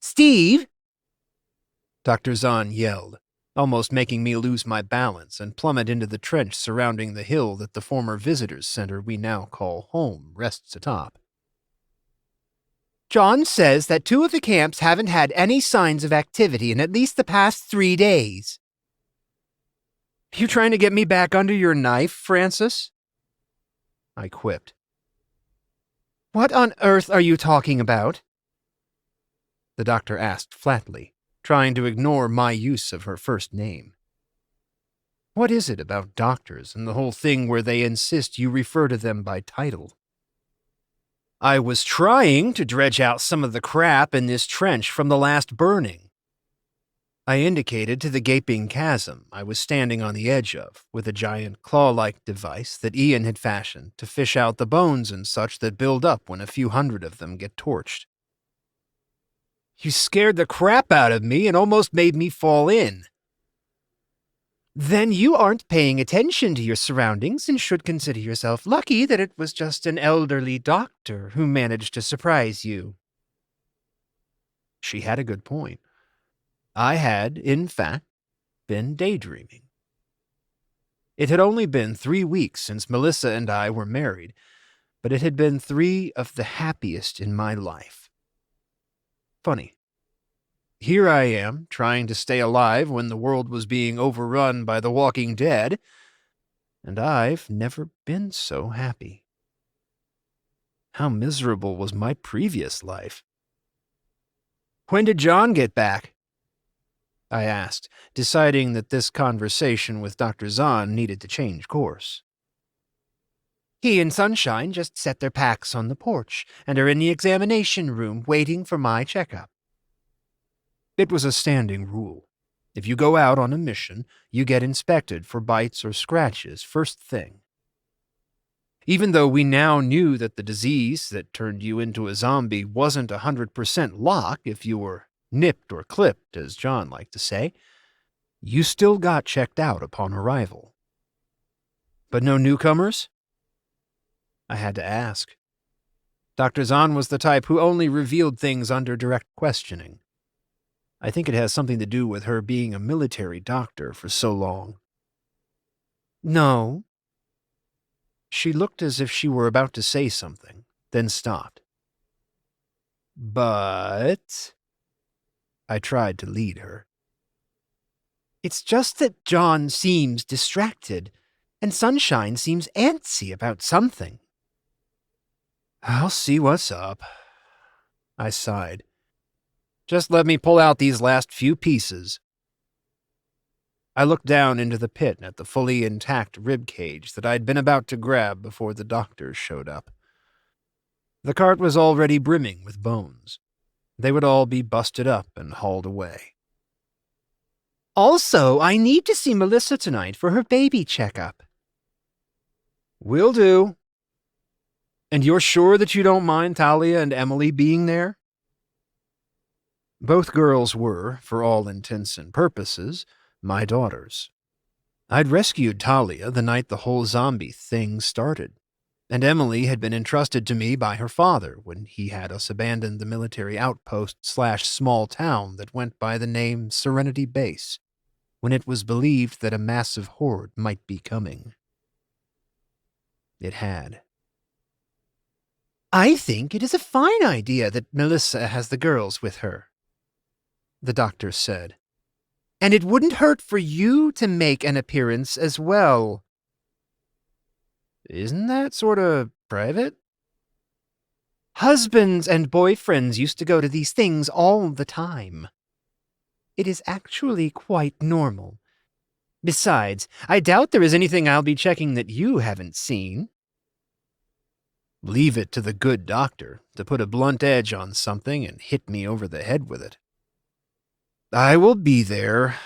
Steve! Dr. Zahn yelled, almost making me lose my balance and plummet into the trench surrounding the hill that the former visitors center we now call home rests atop. John says that 2 of the camps haven't had any signs of activity in at least the past 3 days. You trying to get me back under your knife, Francis? I quipped. What on earth are you talking about? The doctor asked flatly, trying to ignore my use of her first name. What is it about doctors and the whole thing where they insist you refer to them by title? I was trying to dredge out some of the crap in this trench from the last burning. I indicated to the gaping chasm I was standing on the edge of with a giant claw-like device that Ian had fashioned to fish out the bones and such that build up when a few hundred of them get torched. You scared the crap out of me and almost made me fall in. Then you aren't paying attention to your surroundings and should consider yourself lucky that it was just an elderly doctor who managed to surprise you. She had a good point. I had, in fact, been daydreaming. It had only been 3 weeks since Melissa and I were married, but it had been 3 of the happiest in my life. Funny. Here I am, trying to stay alive when the world was being overrun by the Walking Dead, and I've never been so happy. How miserable was my previous life? When did John get back? I asked, deciding that this conversation with Dr. Zahn needed to change course. He and Sunshine just set their packs on the porch and are in the examination room waiting for my checkup. It was a standing rule. If you go out on a mission, you get inspected for bites or scratches first thing. Even though we now knew that the disease that turned you into a zombie wasn't 100% lock if you were nipped or clipped, as John liked to say, you still got checked out upon arrival. But no newcomers? I had to ask. Dr. Zahn was the type who only revealed things under direct questioning. I think it has something to do with her being a military doctor for so long. No. She looked as if she were about to say something, then stopped. But I tried to lead her. It's just that John seems distracted, and Sunshine seems antsy about something. I'll see what's up. I sighed. Just let me pull out these last few pieces. I looked down into the pit at the fully intact rib cage that I'd been about to grab before the doctors showed up. The cart was already brimming with bones. They would all be busted up and hauled away. Also, I need to see Melissa tonight for her baby checkup. Will do. And you're sure that you don't mind Talia and Emily being there? Both girls were, for all intents and purposes, my daughters. I'd rescued Talia the night the whole zombie thing started, and Emily had been entrusted to me by her father when he had us abandon the military outpost/small town that went by the name Serenity Base, when it was believed that a massive horde might be coming. It had. I think it is a fine idea that Melissa has the girls with her, the doctor said. And it wouldn't hurt for you to make an appearance as well. Isn't that sort of private? Husbands and boyfriends used to go to these things all the time. It is actually quite normal. Besides, I doubt there is anything I'll be checking that you haven't seen. Leave it to the good doctor to put a blunt edge on something and hit me over the head with it. I will be there,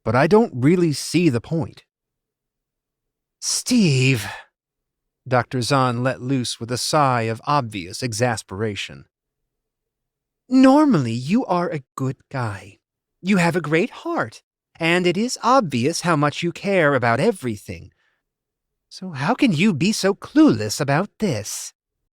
but I don't really see the point. Steve, Dr. Zahn let loose with a sigh of obvious exasperation. Normally you are a good guy. You have a great heart, and it is obvious how much you care about everything. So how can you be so clueless about this?